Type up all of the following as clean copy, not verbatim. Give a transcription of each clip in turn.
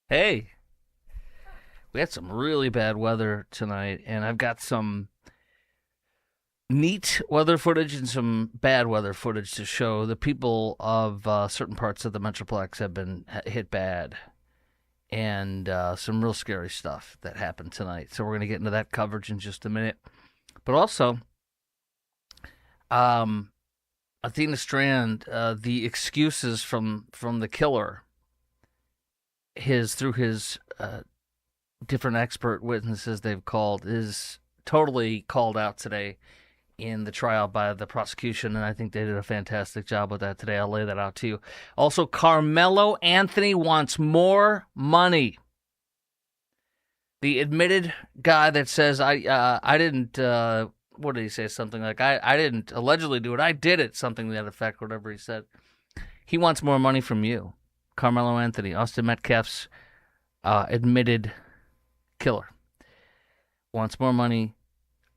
Hey, we had some really bad weather tonight, and I've got some neat weather footage and some bad weather footage to show. The people of certain parts of the Metroplex have been hit bad, and some real scary stuff that happened tonight. So we're going to get into that coverage in just a minute. But also, um, Athena Strand, the excuses from the killer, through his different expert witnesses they've called, is totally called out today in the trial by the prosecution, and I think they did a fantastic job with that today. I'll lay that out to you. Also, Carmelo Anthony wants more money. The admitted guy that says I didn't what did he say? Something like I didn't allegedly do it. I did it. Something to that effect. Whatever he said. He wants more money from you, Carmelo Anthony, Austin Metcalf's admitted killer. Wants more money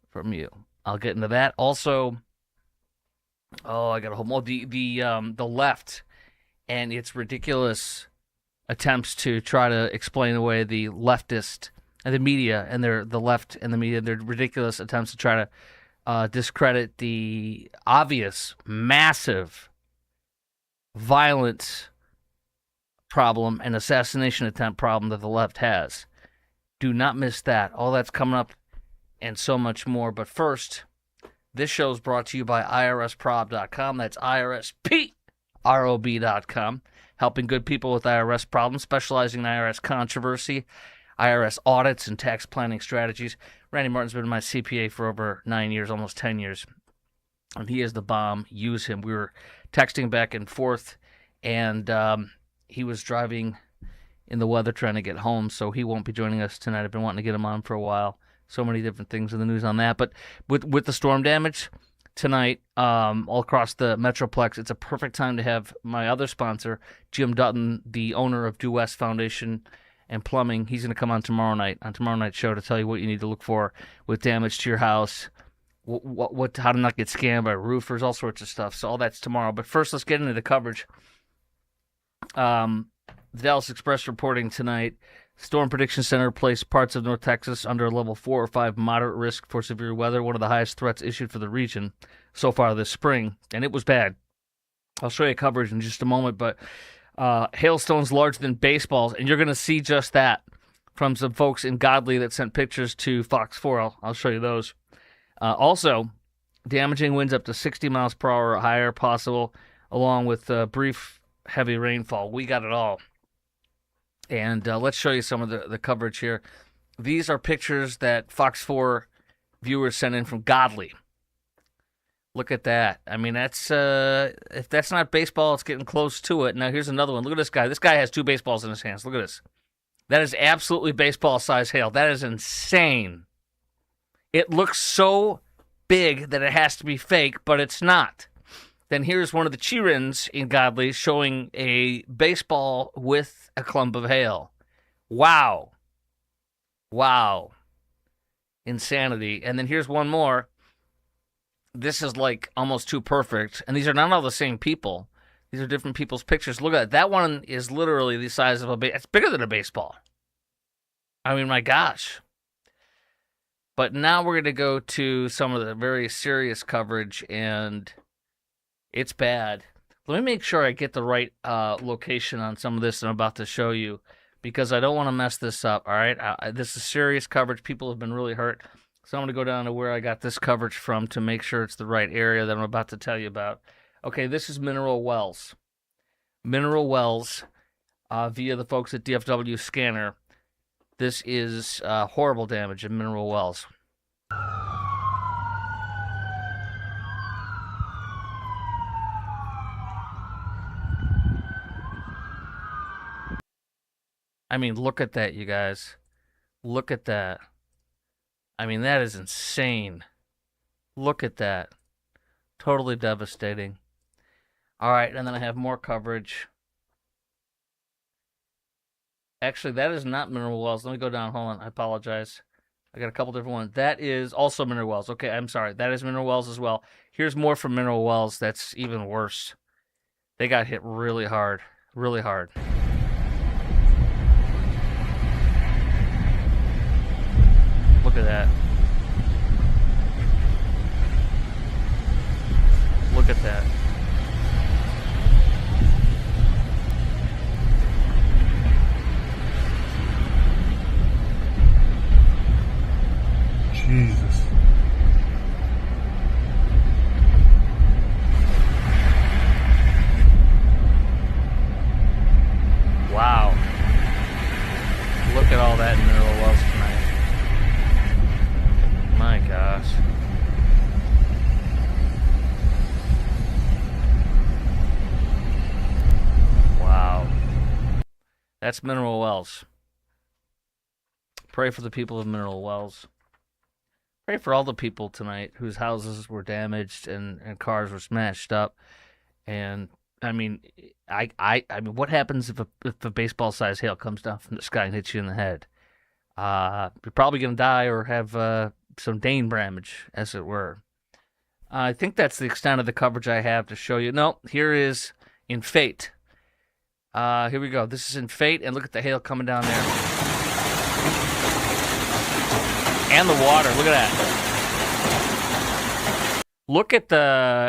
from you. I'll get into that. Also, I got a whole more the left and its ridiculous attempts to try to explain away the leftist and the media and the left and the media, their ridiculous attempts to try to discredit the obvious, massive, violent problem and assassination attempt problem that the left has. Do not miss that. All that's coming up and so much more. But first, this show is brought to you by IRSprob.com. That's IRSPROB.com. Helping good people with IRS problems, specializing in IRS controversy, IRS audits, and tax planning strategies. Randy Martin's been my CPA for over 9 years, almost 10 years. And he is the bomb. Use him. We were texting back and forth, and he was driving in the weather trying to get home, so he won't be joining us tonight. I've been wanting to get him on for a while. So many different things in the news on that. But with the storm damage tonight all across the Metroplex, it's a perfect time to have my other sponsor, Jim Dutton, the owner of Due West Foundation and Plumbing. He's going to come on tomorrow night's show to tell you what you need to look for with damage to your house, how to not get scammed by roofers, all sorts of stuff. So all that's tomorrow. But first, let's get into the coverage. The Dallas Express reporting tonight, Storm Prediction Center placed parts of North Texas under a level 4 or 5 moderate risk for severe weather, one of the highest threats issued for the region so far this spring, and it was bad. I'll show you coverage in just a moment, but hailstones larger than baseballs, and you're going to see just that from some folks in Godly that sent pictures to Fox 4. I'll show you those. Also, damaging winds up to 60 miles per hour or higher possible, along with brief heavy rainfall. We got it all. And let's show you some of the coverage here. These are pictures that Fox 4 viewers sent in from Godly. Look at that. I mean, that's if that's not baseball, it's getting close to it. Now, here's another one. Look at this guy. This guy has 2 baseballs in his hands. Look at this. That is absolutely baseball-sized hail. That is insane. It looks so big that it has to be fake, but it's not. Then here's one of the Chirins in Godly showing a baseball with a clump of hail. Wow. Wow. Insanity. And then here's one more. This is like almost too perfect. And these are not all the same people. These are different people's pictures. Look at that. That one is literally the size of it's bigger than a baseball. I mean, my gosh. But now we're going to go to some of the very serious coverage, and it's bad. Let me make sure I get the right location on some of this I'm about to show you, because I don't want to mess this up, all right? This is serious coverage. People have been really hurt. So I'm going to go down to where I got this coverage from to make sure it's the right area that I'm about to tell you about. Okay, this is Mineral Wells. Mineral Wells, via the folks at DFW Scanner. This is horrible damage in Mineral Wells. I mean, look at that, you guys. Look at that. I mean, that is insane. Look at that. Totally devastating. All right, and then I have more coverage. Actually, that is not Mineral Wells. Let me go down. Hold on. I apologize. I got a couple different ones. That is also Mineral Wells. Okay, I'm sorry. That is Mineral Wells as well. Here's more from Mineral Wells that's even worse. They got hit really hard. Really hard. That's Mineral Wells. Pray for the people of Mineral Wells. Pray for all the people tonight whose houses were damaged and cars were smashed up. And I mean, I mean, what happens if a baseball-sized hail comes down from the sky and hits you in the head? You're probably gonna die or have some brain damage, as it were. I think that's the extent of the coverage I have to show you. No, here is in Fate. Here we go. This is in Fate, and look at the hail coming down there. And the water. Look at that. Look at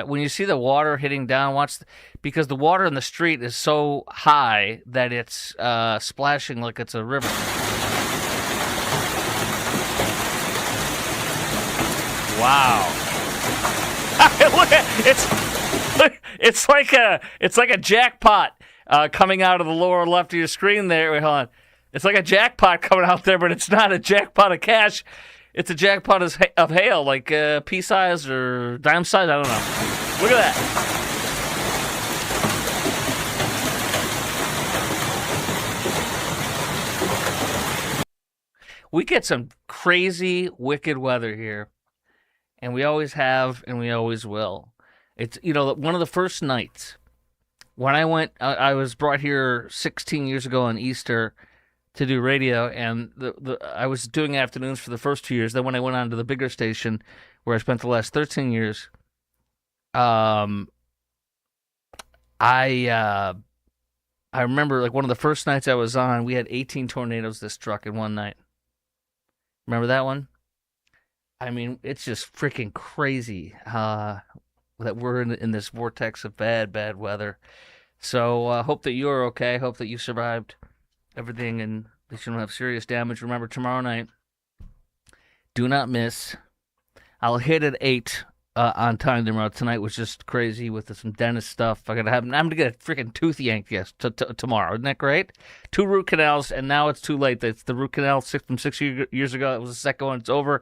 when you see the water hitting down, because the water in the street is so high that it's splashing like it's a river. Wow. Look at it's like a jackpot coming out of the lower left of your screen there. Wait, hold on. It's like a jackpot coming out there, but it's not a jackpot of cash. It's a jackpot of hail, like pea size or dime size. I don't know. Look at that. We get some crazy, wicked weather here. And we always have, and we always will. It's, one of the first nights when I went, I was brought here 16 years ago on Easter to do radio, and I was doing afternoons for the first 2 years. Then when I went on to the bigger station, where I spent the last 13 years, I remember like one of the first nights I was on, we had 18 tornadoes that struck in one night. Remember that one? I mean, it's just freaking crazy that we're in this vortex of bad, bad weather. So hope that you're okay. Hope that you survived everything and that you don't have serious damage. Remember, tomorrow night, do not miss. I'll hit at 8 on time tomorrow. Tonight was just crazy with some dentist stuff. I'm going to get a freaking tooth yanked tomorrow. Isn't that great? 2 root canals, and now it's too late. It's the root canal from 6 years ago. It was the second one. It's over.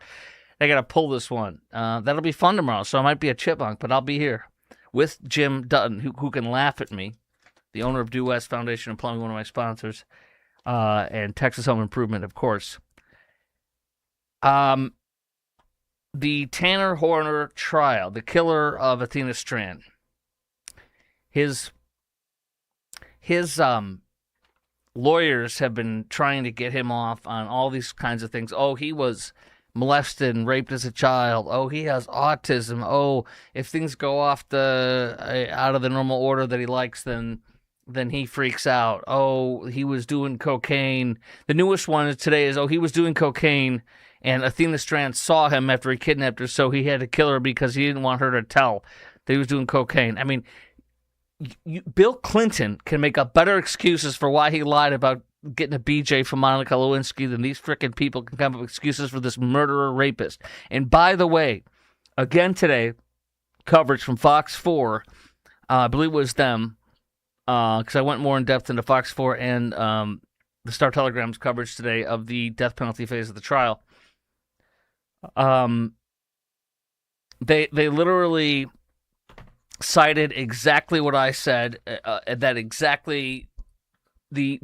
I got to pull this one. That'll be fun tomorrow, so I might be a chipmunk, but I'll be here with Jim Dutton, who can laugh at me, the owner of Due West Foundation and Plumbing, one of my sponsors, and Texas Home Improvement, of course. The Tanner Horner trial, the killer of Athena Strand. His lawyers have been trying to get him off on all these kinds of things. Oh, he was molested and raped as a child. Oh, he has autism. Oh, if things go off out of the normal order that he likes, then he freaks out. Oh, he was doing cocaine. The newest one today is, he was doing cocaine, and Athena Strand saw him after he kidnapped her, so he had to kill her because he didn't want her to tell that he was doing cocaine. I mean, Bill Clinton can make up better excuses for why he lied about getting a BJ from Monica Lewinsky than these frickin' people can come up with excuses for this murderer rapist. And by the way, again today, coverage from Fox 4, I believe it was them, because I went more in depth into Fox 4 and the Star Telegram's coverage today of the death penalty phase of the trial. They literally cited exactly what I said, that exactly they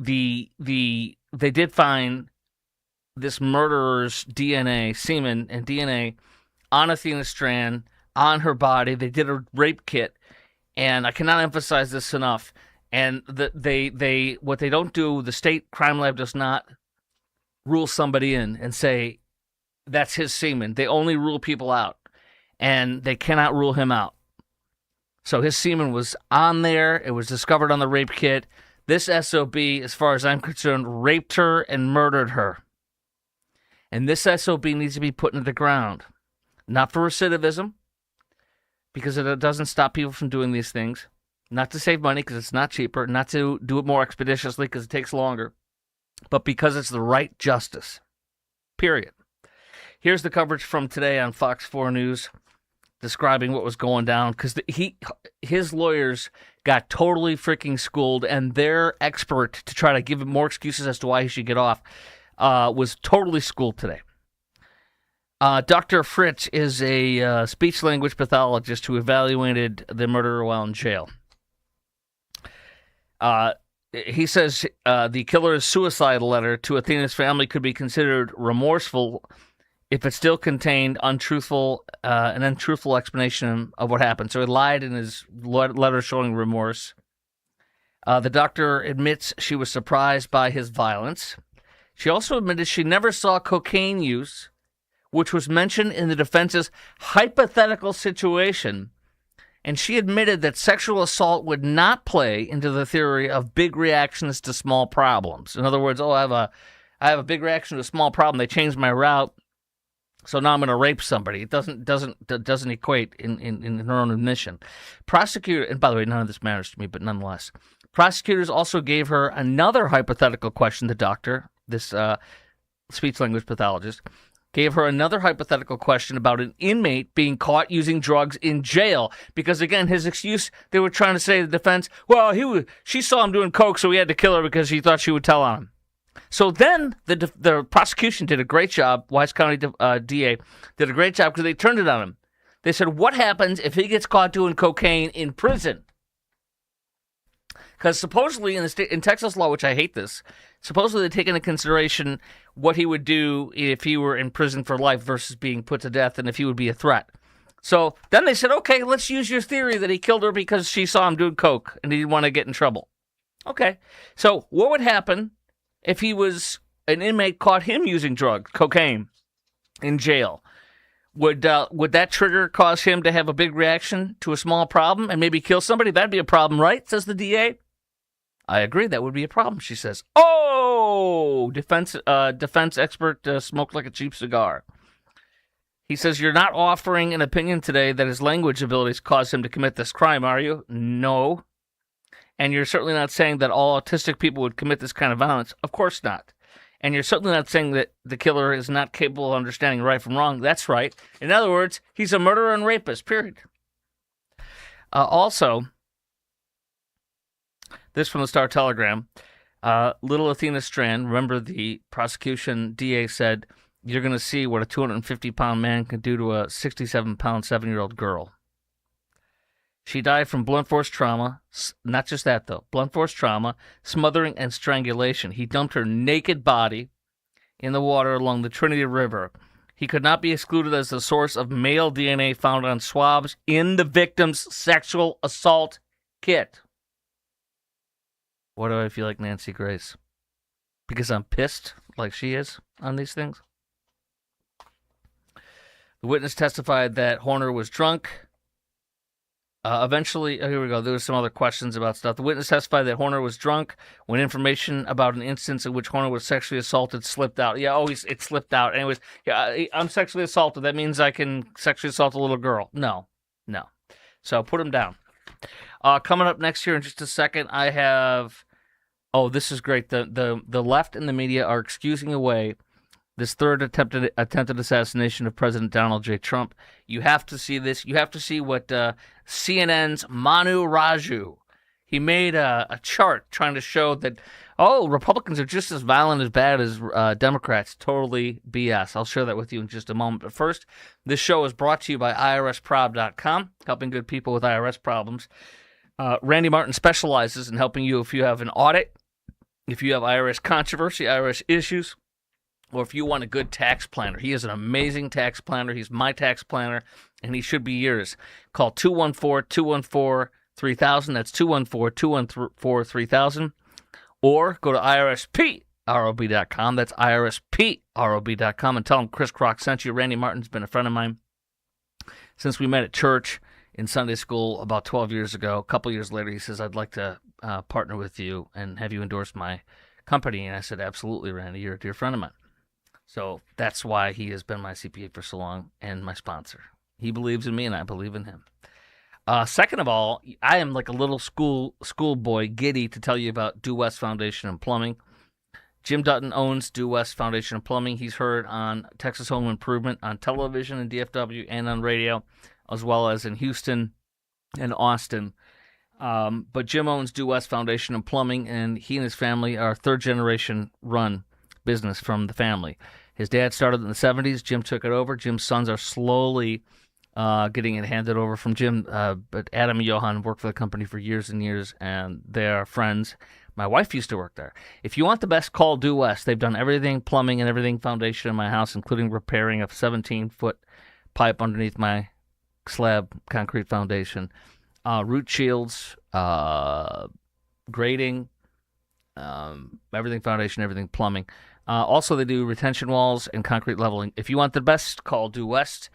did find this murderer's DNA, semen and DNA on Athena Strand, on her body. They did a rape kit, and I cannot emphasize this enough. And what they don't do, the state crime lab does not rule somebody in and say that's his semen. They only rule people out, and they cannot rule him out. So his semen was on there. It was discovered on the rape kit. This SOB, as far as I'm concerned, raped her and murdered her. And this SOB needs to be put into the ground. Not for recidivism, because it doesn't stop people from doing these things. Not to save money, because it's not cheaper. Not to do it more expeditiously, because it takes longer. But because it's the right justice. Period. Here's the coverage from today on Fox 4 News, describing what was going down, because his lawyers got totally freaking schooled, and their expert to try to give him more excuses as to why he should get off was totally schooled today. Dr. Fritz is a speech-language pathologist who evaluated the murderer while in jail. he says the killer's suicide letter to Athena's family could be considered remorseful if it still contained an untruthful explanation of what happened. So he lied in his letter showing remorse. The doctor admits she was surprised by his violence. She also admitted she never saw cocaine use, which was mentioned in the defense's hypothetical situation. And she admitted that sexual assault would not play into the theory of big reactions to small problems. In other words, I have a big reaction to a small problem. They changed my route, so now I'm going to rape somebody. It doesn't equate in her own admission. Prosecutor, and by the way, none of this matters to me, but nonetheless, prosecutors also gave her another hypothetical question. The doctor, this speech language pathologist, gave her another hypothetical question about an inmate being caught using drugs in jail. Because, again, his excuse, they were trying to say to the defense, well, she saw him doing coke, so he had to kill her because he thought she would tell on him. So then the prosecution did a great job, Wise County DA did a great job because they turned it on him. They said, what happens if he gets caught doing cocaine in prison? Because supposedly in Texas law, which I hate this, supposedly they take into consideration what he would do if he were in prison for life versus being put to death and if he would be a threat. So then they said, okay, let's use your theory that he killed her because she saw him doing coke and he didn't want to get in trouble. Okay, so what would happen if he was an inmate caught him using drugs, cocaine, in jail? Would that trigger cause him to have a big reaction to a small problem and maybe kill somebody? That'd be a problem, right? Says the DA. I agree, that would be a problem, she says. Oh! Defense expert smoked like a cheap cigar. He says, you're not offering an opinion today that his language abilities caused him to commit this crime, are you? No. And you're certainly not saying that all autistic people would commit this kind of violence. Of course not. And you're certainly not saying that the killer is not capable of understanding right from wrong. That's right. In other words, he's a murderer and rapist, period. Also, this from the Star Telegram. Little Athena Strand, remember the prosecution DA said, you're going to see what a 250-pound man can do to a 67-pound 7-year-old girl. She died from blunt force trauma. Not just that, though. Blunt force trauma, smothering, and strangulation. He dumped her naked body in the water along the Trinity River. He could not be excluded as the source of male DNA found on swabs in the victim's sexual assault kit. Why do I feel like Nancy Grace? Because I'm pissed, like she is, on these things. The witness testified that Horner was drunk. Eventually, here we go. There were some other questions about stuff. The witness testified that Horner was drunk when information about an instance in which Horner was sexually assaulted slipped out. Yeah, it slipped out. Anyways, yeah, I'm sexually assaulted. That means I can sexually assault a little girl. No. So put him down. Coming up next here in just a second, I have. Oh, this is great. The left and the media are excusing away this third attempted assassination of President Donald J. Trump. You have to see this. You have to see what CNN's Manu Raju, he made a chart trying to show that, Republicans are just as violent as bad as Democrats. Totally BS. I'll share that with you in just a moment. But first, this show is brought to you by IRSprob.com, helping good people with IRS problems. Randy Martin specializes in helping you if you have an audit, if you have IRS controversy, IRS issues, or if you want a good tax planner. He is an amazing tax planner. He's my tax planner, and he should be yours. Call 214-214-3000. That's 214-214-3000. Or go to IRSprob.com. That's IRSprob.com, and tell him Chris Crock sent you. Randy Martin's been a friend of mine since we met at church in Sunday school about 12 years ago. A couple years later, he says, I'd like to partner with you and have you endorse my company. And I said, absolutely, Randy. You're a dear friend of mine. So that's why he has been my CPA for so long and my sponsor. He believes in me and I believe in him. Second of all, I am like a little schoolboy giddy to tell you about Due West Foundation and Plumbing. Jim Dutton owns Due West Foundation and Plumbing. He's heard on Texas Home Improvement on television and DFW and on radio, as well as in Houston and Austin. But Jim owns Due West Foundation and Plumbing, and he and his family are third-generation run business from the family. His dad started in the 70s. Jim took it over. Jim's sons are slowly getting it handed over from Jim. But Adam and Johan worked for the company for years and years, and they are friends. My wife used to work there. If you want the best, call Due West. They've done everything, plumbing and everything foundation in my house, including repairing a 17-foot pipe underneath my slab concrete foundation. Root shields, grading, everything foundation, everything plumbing. Also, they do retention walls and concrete leveling. If you want the best, call Due West.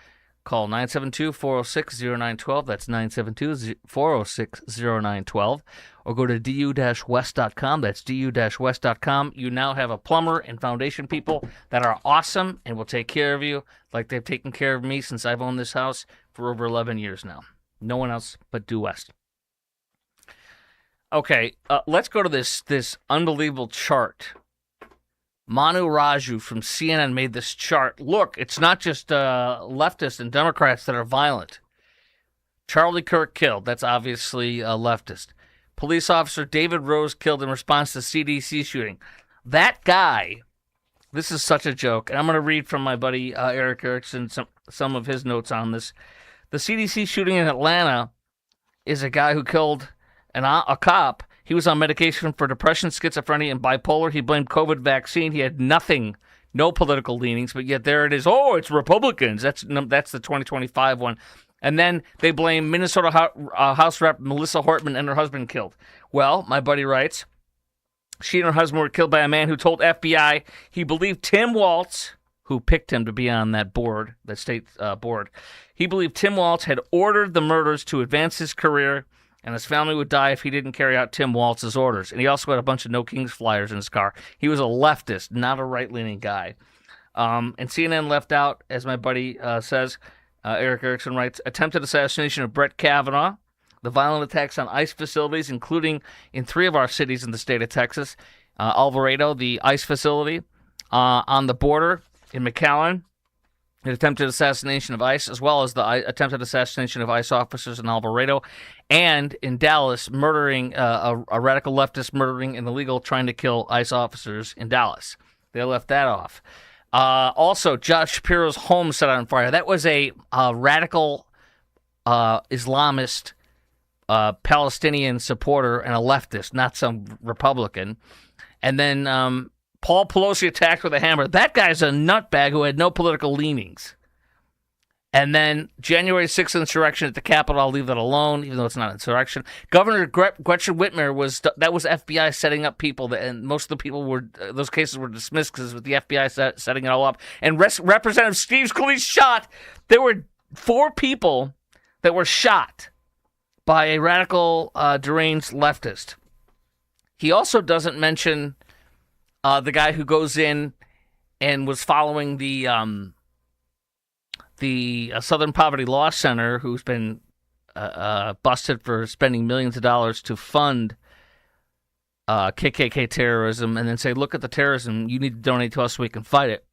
Call 972-406-0912. That's 972-406-0912. Or go to du-west.com. That's du-west.com. You now have a plumber and foundation people that are awesome and will take care of you like they've taken care of me since I've owned this house for over 11 years now. No one else but Due West. Okay, let's go to this unbelievable chart. Manu Raju from CNN made this chart. Look, it's not just leftists and Democrats that are violent. Charlie Kirk killed. That's obviously a leftist. Police officer David Rose killed in response to CDC shooting. That guy, this is such a joke. And I'm going to read from my buddy Eric Erickson some of his notes on this. The CDC shooting in Atlanta is a guy who killed a cop. He was on medication for depression, schizophrenia, and bipolar. He blamed COVID vaccine. He had nothing, no political leanings, but yet there it is. Oh, it's Republicans. That's the 2025 one. And then they blame Minnesota House Rep Melissa Hortman and her husband killed. Well, my buddy writes, she and her husband were killed by a man who told FBI he believed Tim Walz, who picked him to be on that board, that state board, he believed Tim Walz had ordered the murders to advance his career, and his family would die if he didn't carry out Tim Walz's orders. And he also had a bunch of No Kings flyers in his car. He was a leftist, not a right-leaning guy. And CNN left out, as my buddy says, Eric Erickson writes, attempted assassination of Brett Kavanaugh, the violent attacks on ICE facilities, including in 3 of our cities in the state of Texas, Alvarado, the ICE facility, on the border in McAllen, an attempted assassination of ICE, as well as the attempted assassination of ICE officers in Alvarado, and in Dallas, murdering a radical leftist murdering an illegal trying to kill ICE officers in Dallas. They left that off. Also, Josh Shapiro's home set on fire. That was a radical Islamist Palestinian supporter and a leftist, not some Republican. And then Paul Pelosi attacked with a hammer. That guy's a nutbag who had no political leanings. And then January 6th insurrection at the Capitol, I'll leave that alone, even though it's not insurrection. Governor Gretchen Whitmer that was FBI setting up people, and most of the people those cases were dismissed because with the FBI setting it all up. And Representative Steve Scalise shot. There were 4 people that were shot by a radical, deranged leftist. He also doesn't mention the guy who goes in and was following the Southern Poverty Law Center, who's been busted for spending millions of dollars to fund KKK terrorism, and then say, look at the terrorism, you need to donate to us so we can fight it.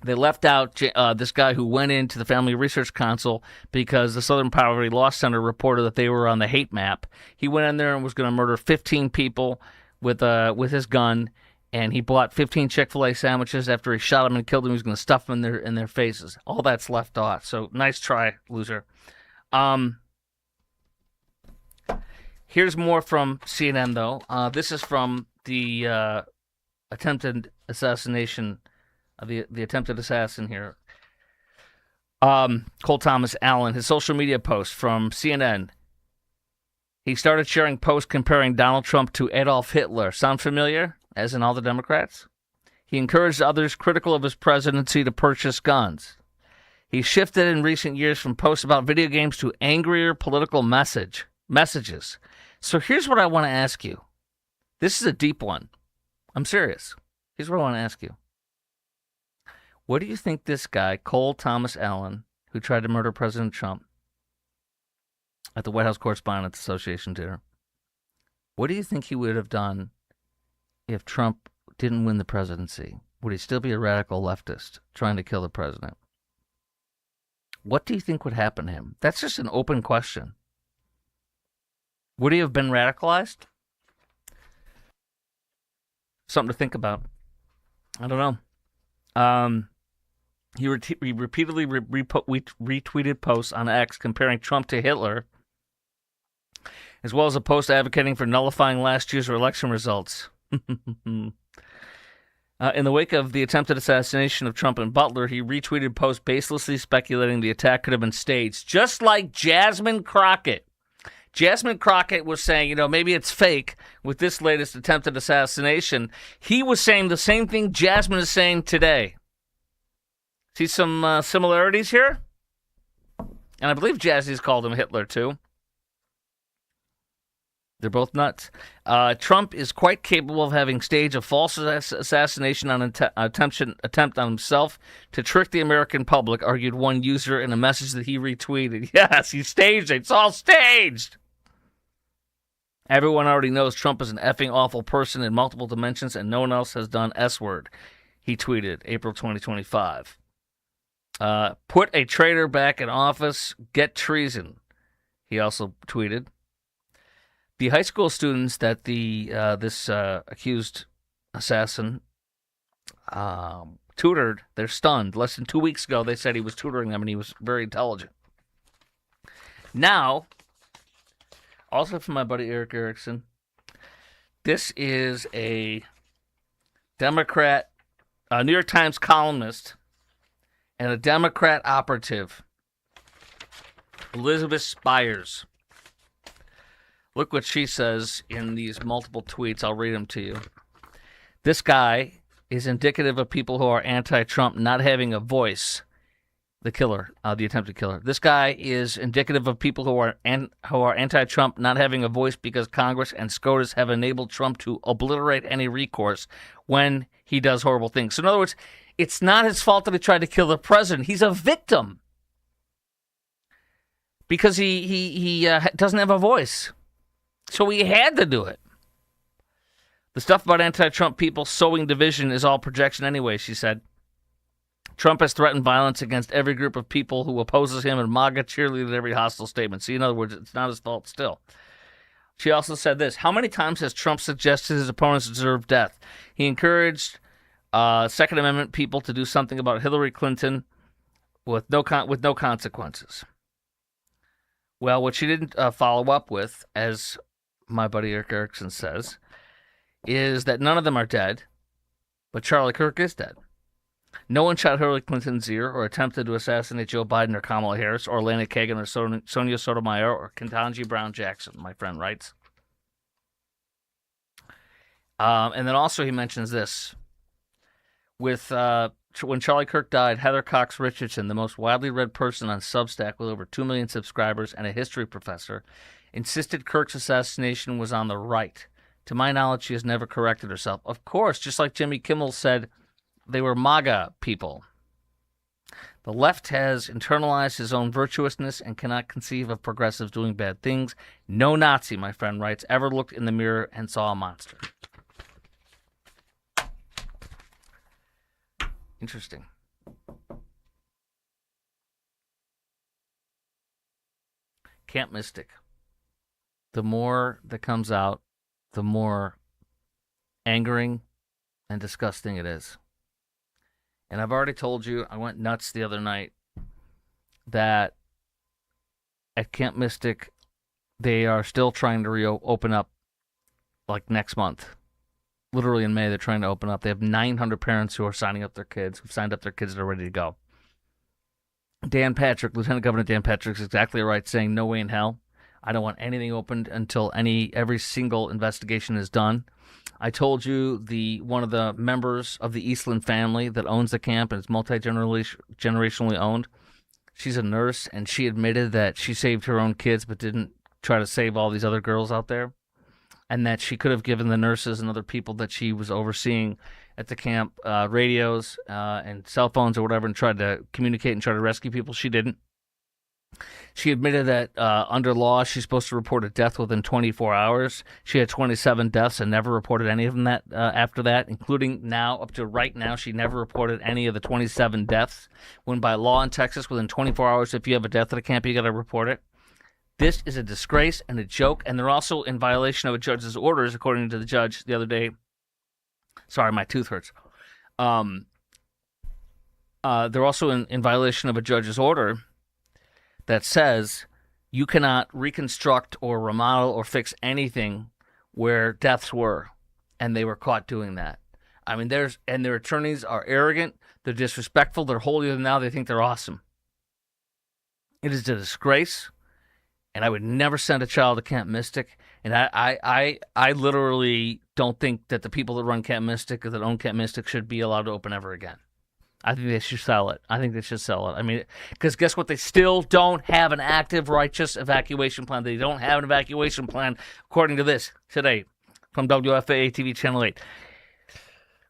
They left out this guy who went into the Family Research Council because the Southern Poverty Law Center reported that they were on the hate map. He went in there and was going to murder 15 people with his gun, and he bought 15 Chick-fil-A sandwiches. After he shot them and killed them, he was going to stuff them in their faces. All that's left off. So nice try, loser. Here's more from CNN, though. This is from the attempted assassination, the attempted assassin here. Cole Thomas Allen, his social media post from CNN. He started sharing posts comparing Donald Trump to Adolf Hitler. Sound familiar? As in all the Democrats? He encouraged others critical of his presidency to purchase guns. He shifted in recent years from posts about video games to angrier political messages. So here's what I want to ask you. This is a deep one. I'm serious. Here's what I want to ask you. What do you think this guy, Cole Thomas Allen, who tried to murder President Trump at the White House Correspondents Association dinner, what do you think he would have done if Trump didn't win the presidency? Would he still be a radical leftist trying to kill the president? What do you think would happen to him? That's just an open question. Would he have been radicalized? Something to think about. I don't know. He repeatedly retweeted posts on X comparing Trump to Hitler as well as a post advocating for nullifying last year's election results. In the wake of the attempted assassination of Trump and Butler, he retweeted posts baselessly speculating the attack could have been staged, just like Jasmine Crockett. Jasmine Crockett was saying, maybe it's fake with this latest attempted assassination. He was saying the same thing Jasmine is saying today. See some similarities here? And I believe Jazzy's called him Hitler, too. They're both nuts. Trump is quite capable of having staged a false assassination on attempt on himself to trick the American public, argued one user in a message that he retweeted. Yes, he staged it. It's all staged. Everyone already knows Trump is an effing awful person in multiple dimensions, and no one else has done S-word, he tweeted, April 2025. Put a traitor back in office. Get treason, he also tweeted. The high school students that this accused assassin tutored, they're stunned. Less than 2 weeks ago, they said he was tutoring them, and he was very intelligent. Now, also from my buddy Eric Erickson, this is a Democrat, New York Times columnist, and a Democrat operative, Elizabeth Spires. Look what she says in these multiple tweets. I'll read them to you. This guy is indicative of people who are anti-Trump not having a voice. The killer, the attempted killer. This guy is indicative of people who are anti-Trump not having a voice because Congress and SCOTUS have enabled Trump to obliterate any recourse when he does horrible things. So in other words, it's not his fault that he tried to kill the president. He's a victim because he doesn't have a voice. So he had to do it. The stuff about anti-Trump people sowing division is all projection anyway, she said. Trump has threatened violence against every group of people who opposes him, and MAGA cheerleaded every hostile statement. See, in other words, it's not his fault still. She also said this: how many times has Trump suggested his opponents deserve death? He encouraged Second Amendment people to do something about Hillary Clinton with no consequences. Well, what she didn't follow up with, as my buddy Eric Erickson says, is that none of them are dead, but Charlie Kirk is dead. No one shot Hillary Clinton's ear or attempted to assassinate Joe Biden or Kamala Harris or Elena Kagan or Sonia Sotomayor or Ketanji Brown Jackson, my friend writes. And then also he mentions this. With when Charlie Kirk died, Heather Cox Richardson, the most widely read person on Substack with over 2 million subscribers and a history professor, insisted Kirk's assassination was on the right. To my knowledge, she has never corrected herself. Of course, just like Jimmy Kimmel said, they were MAGA people. The left has internalized his own virtuousness and cannot conceive of progressives doing bad things. No Nazi, my friend writes, ever looked in the mirror and saw a monster. Interesting. Camp Mystic. The more that comes out, the more angering and disgusting it is. And I've already told you, I went nuts the other night, that at Camp Mystic, they are still trying to open up like next month. Literally in May, they're trying to open up. They have 900 parents who are signing up their kids, who've signed up their kids that are ready to go. Dan Patrick, Lieutenant Governor Dan Patrick, is exactly right, saying no way in hell. I don't want anything opened until every single investigation is done. I told you one of the members of the Eastland family that owns the camp and is multi-generationally owned. She's a nurse, and she admitted that she saved her own kids but didn't try to save all these other girls out there, and that she could have given the nurses and other people that she was overseeing at the camp radios and cell phones or whatever and tried to communicate and try to rescue people. She didn't. She admitted that under law, she's supposed to report a death within 24 hours. She had 27 deaths and never reported any of them after that, including now, up to right now, she never reported any of the 27 deaths. When by law in Texas, within 24 hours, if you have a death at a camp, you got to report it. This is a disgrace and a joke, and they're also in violation of a judge's orders, according to the judge the other day. Sorry, my tooth hurts. They're also in violation of a judge's order that says You cannot reconstruct or remodel or fix anything where deaths were, and they were caught doing that. I mean, their attorneys are arrogant, they're disrespectful, they're holier than thou, they think they're awesome. It is a disgrace, and I would never send a child to Camp Mystic. And I literally don't think that the people that run Camp Mystic or that own Camp Mystic should be allowed to open ever again. I think they should sell it. I mean, because guess what? They still don't have an active, righteous evacuation plan. They don't have an evacuation plan, according to this today from WFAA TV Channel 8.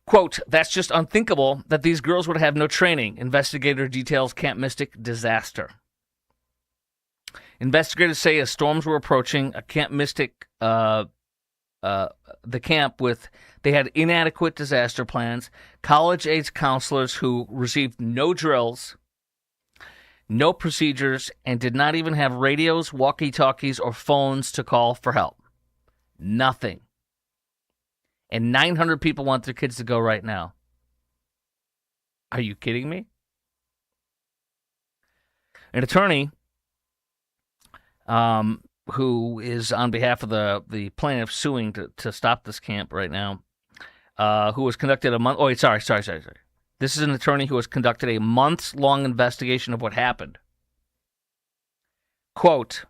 Quote, that's just unthinkable that these girls would have no training. Investigator details Camp Mystic disaster. Investigators say as storms were approaching, a Camp Mystic, the camp they had inadequate disaster plans, college-age counselors who received no drills, no procedures, and did not even have radios, walkie-talkies, or phones to call for help. Nothing. And 900 people want their kids to go right now. Are you kidding me? An attorney who is on behalf of the plaintiff suing to stop this camp right now, who was conducted a month. Oh, sorry. This is an attorney who has conducted a months-long investigation of what happened. Quote,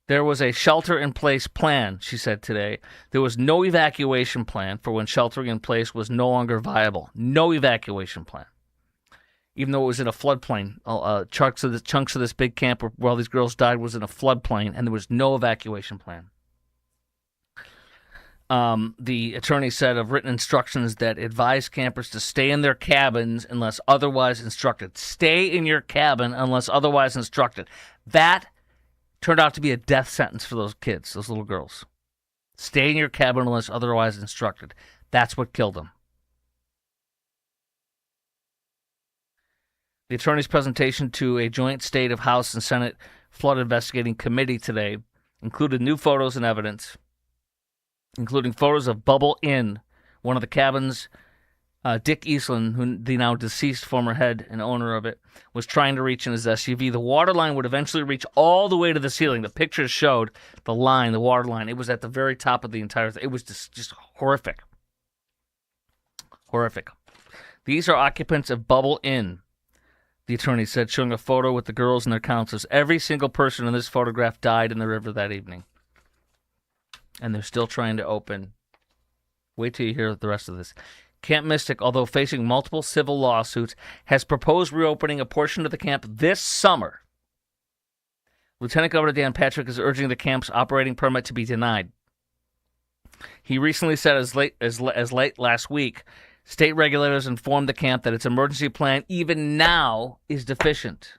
there was a shelter-in-place plan, she said today. There was no evacuation plan for when sheltering in place was no longer viable. No evacuation plan. Even though it was in a floodplain, chunks of this big camp where all these girls died was in a floodplain, and there was no evacuation plan. The attorney said of written instructions that advised campers to stay in their cabins unless otherwise instructed. Stay in your cabin unless otherwise instructed. That turned out to be a death sentence for those kids, those little girls. Stay in your cabin unless otherwise instructed. That's what killed them. The attorney's presentation to a joint state of House and Senate flood investigating committee today included new photos and evidence, including photos of Bubble Inn, one of the cabins Dick Eastland, who the now deceased former head and owner of it, was trying to reach in his SUV. The water line would eventually reach all the way to the ceiling. The pictures showed the water line. It was at the very top of the entire thing. It was just horrific. Horrific. These are occupants of Bubble Inn, the attorney said, showing a photo with the girls and their counselors. Every single person in this photograph died in the river that evening. And they're still trying to open. Wait till you hear the rest of this. Camp Mystic, although facing multiple civil lawsuits, has proposed reopening a portion of the camp this summer. Lieutenant Governor Dan Patrick is urging the camp's operating permit to be denied. He recently said as late last week, state regulators informed the camp that its emergency plan, even now, is deficient.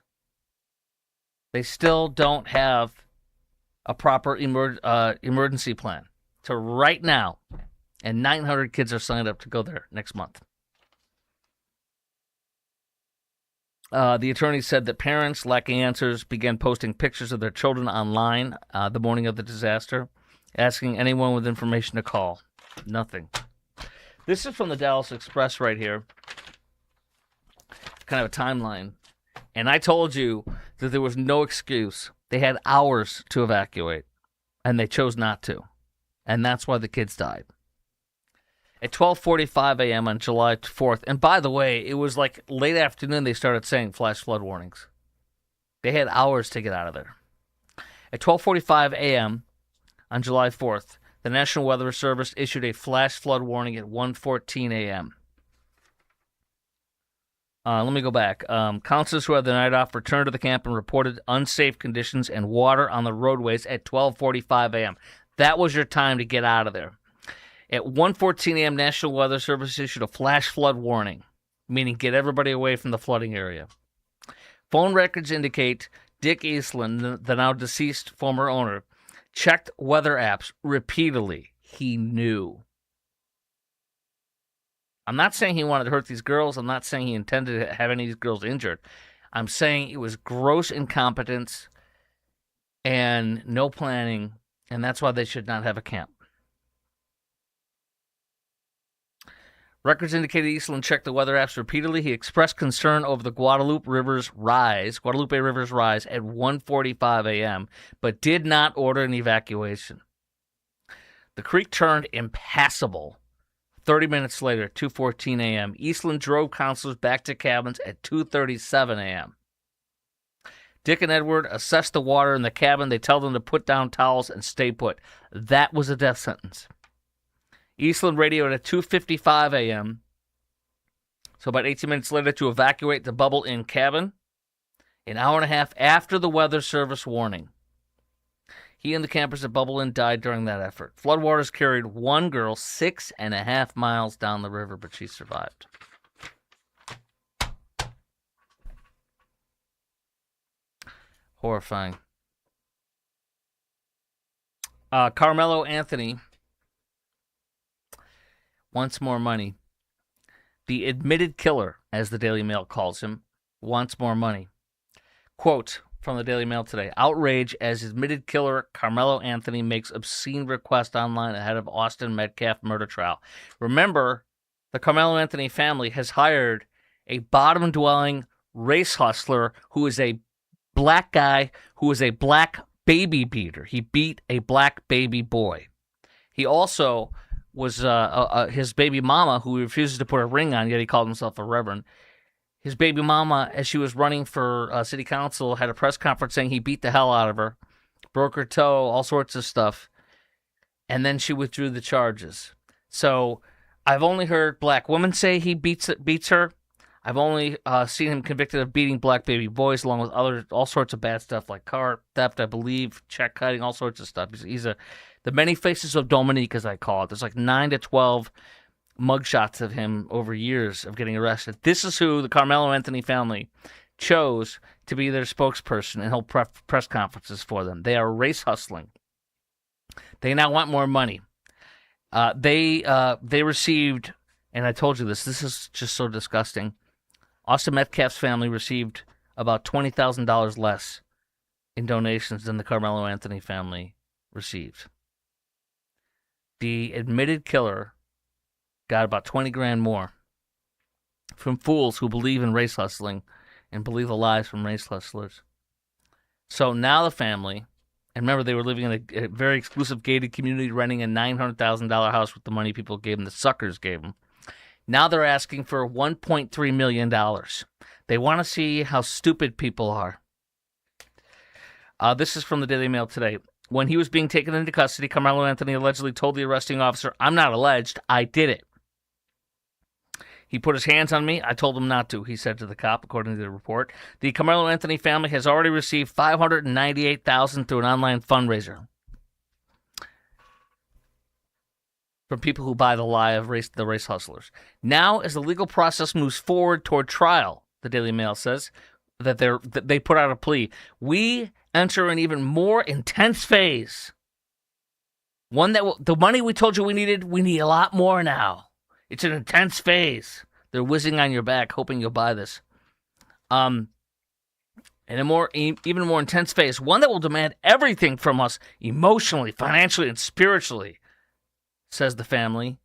They still don't have a proper emergency plan. So right now, and 900 kids are signed up to go there next month. The attorney said that parents, lacking answers, began posting pictures of their children online the morning of the disaster, asking anyone with information to call. Nothing. This is from the Dallas Express right here. Kind of a timeline. And I told you that there was no excuse. They had hours to evacuate, and they chose not to. And that's why the kids died. At 12:45 a.m. on July 4th, and by the way, it was like late afternoon they started saying flash flood warnings. They had hours to get out of there. At 12:45 a.m. on July 4th, the National Weather Service issued a flash flood warning at 1:14 a.m. Let me go back. Counselors who had the night off returned to the camp and reported unsafe conditions and water on the roadways at 12:45 a.m. That was your time to get out of there. At 1:14 a.m., National Weather Service issued a flash flood warning, meaning get everybody away from the flooding area. Phone records indicate Dick Eastland, the now deceased former owner, checked weather apps repeatedly. He knew. I'm not saying he wanted to hurt these girls. I'm not saying he intended to have any of these girls injured. I'm saying it was gross incompetence and no planning, and that's why they should not have a camp. Records indicated Eastland checked the weather apps repeatedly. He expressed concern over the Guadalupe River's rise at 1:45 a.m., but did not order an evacuation. The creek turned impassable 30 minutes later, 2:14 a.m. Eastland drove counselors back to cabins at 2:37 a.m. Dick and Edward assessed the water in the cabin. They tell them to put down towels and stay put. That was a death sentence. Eastland radioed at 2:55 a.m., so about 18 minutes later, to evacuate the Bubble Inn cabin, an hour and a half after the weather service warning. He and the campers at Bubble Inn died during that effort. Floodwaters carried one girl 6.5 miles down the river, but she survived. Horrifying. Carmelo Anthony wants more money. The admitted killer, as the Daily Mail calls him, wants more money. Quote from the Daily Mail today: outrage as admitted killer Carmelo Anthony makes obscene request online ahead of Austin Metcalf murder trial. Remember, the Carmelo Anthony family has hired a bottom-dwelling race hustler who is a black guy who is a black baby beater. He beat a black baby boy. He also was his baby mama, who refuses to put a ring on, yet he called himself a reverend. His baby mama, as she was running for city council, had a press conference saying he beat the hell out of her, broke her toe, all sorts of stuff, and then she withdrew the charges. So I've only heard black women say he beats her. I've only seen him convicted of beating black baby boys, along with all sorts of bad stuff like car theft, I believe, check kiting, all sorts of stuff. He's the many faces of Dominique, as I call it. There's like 9 to 12 mugshots of him over years of getting arrested. This is who the Carmelo Anthony family chose to be their spokesperson and hold press conferences for them. They are race hustling. They now want more money. They received, and I told you this is just so disgusting. Austin Metcalf's family received about $20,000 less in donations than the Carmelo Anthony family received. The admitted killer got about 20 grand more from fools who believe in race hustling and believe the lies from race hustlers. So now the family, and remember they were living in a very exclusive gated community, renting a $900,000 house with the money people gave them, the suckers gave them. Now they're asking for $1.3 million. They want to see how stupid people are. This is from the Daily Mail today. When he was being taken into custody, Carmelo Anthony allegedly told the arresting officer, "I'm not alleged, I did it. He put his hands on me. I told him not to," he said to the cop, according to the report. The Carmelo Anthony family has already received $598,000 through an online fundraiser from people who buy the lie of the race hustlers. Now, as the legal process moves forward toward trial, the Daily Mail says that they put out a plea. We enter an even more intense phase. One that the money we told you we need a lot more now. It's an intense phase. They're whizzing on your back, hoping you'll buy this. And even more intense phase. One that will demand everything from us emotionally, financially, and spiritually, says the family,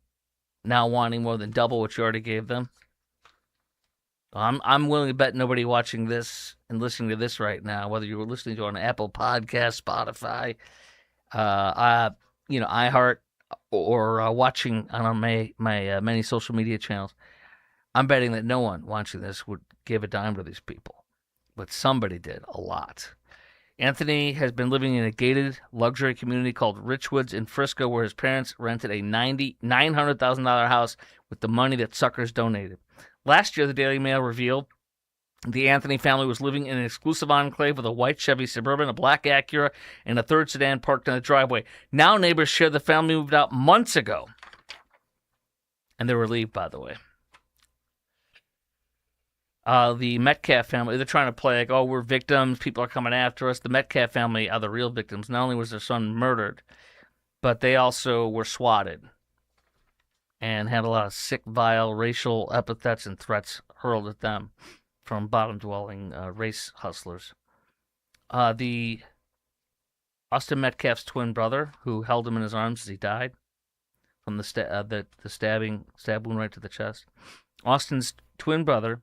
now wanting more than double what you already gave them. I'm willing to bet nobody watching this and listening to this right now, whether you were listening to it on Apple Podcasts, Spotify, iHeart, or watching on my many social media channels, I'm betting that no one watching this would give a dime to these people. But somebody did, a lot. Anthony has been living in a gated luxury community called Richwoods in Frisco, where his parents rented a $900,000 house with the money that suckers donated. Last year, the Daily Mail revealed the Anthony family was living in an exclusive enclave with a white Chevy Suburban, a black Acura, and a third sedan parked in the driveway. Now neighbors share the family moved out months ago. And they're relieved, by the way. The Metcalf family, they're trying to play like, oh, we're victims, people are coming after us. The Metcalf family are the real victims. Not only was their son murdered, but they also were swatted and had a lot of sick, vile racial epithets and threats hurled at them from bottom-dwelling race hustlers. The Austin Metcalf's twin brother, who held him in his arms as he died, from the stab wound right to the chest. Austin's twin brother,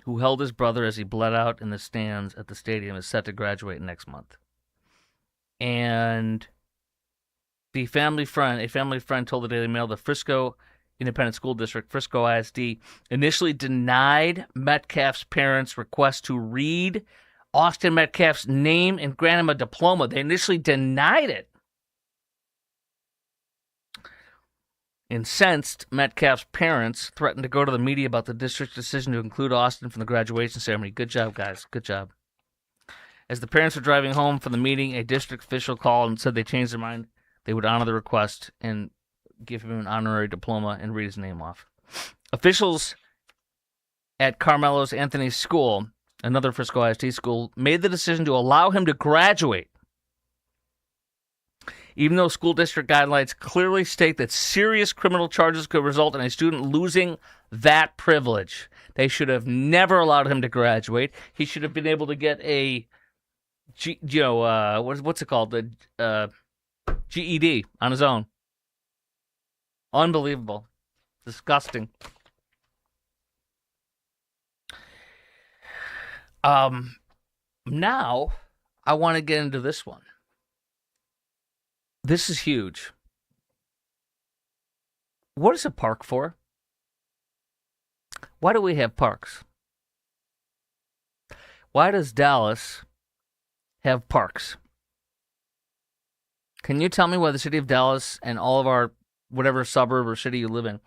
who held his brother as he bled out in the stands at the stadium, is set to graduate next month. And a family friend told the Daily Mail the Frisco Independent School District, Frisco ISD, initially denied Metcalf's parents' request to read Austin Metcalf's name and grant him a diploma. They initially denied it. Incensed, Metcalf's parents threatened to go to the media about the district's decision to include Austin from the graduation ceremony. Good job, guys. Good job. As the parents were driving home from the meeting, a district official called and said they changed their mind. They would honor the request and give him an honorary diploma and read his name off. Officials at Carmelo's Anthony School, another Frisco ISD school, made the decision to allow him to graduate, even though school district guidelines clearly state that serious criminal charges could result in a student losing that privilege. They should have never allowed him to graduate. He should have been able to get a, what's it called? The GED on his own. Unbelievable. Disgusting. Now, I want to get into this one. This is huge. What is a park for? Why do we have parks? Why does Dallas have parks? Can you tell me why the city of Dallas and all of our whatever suburb or city you live in,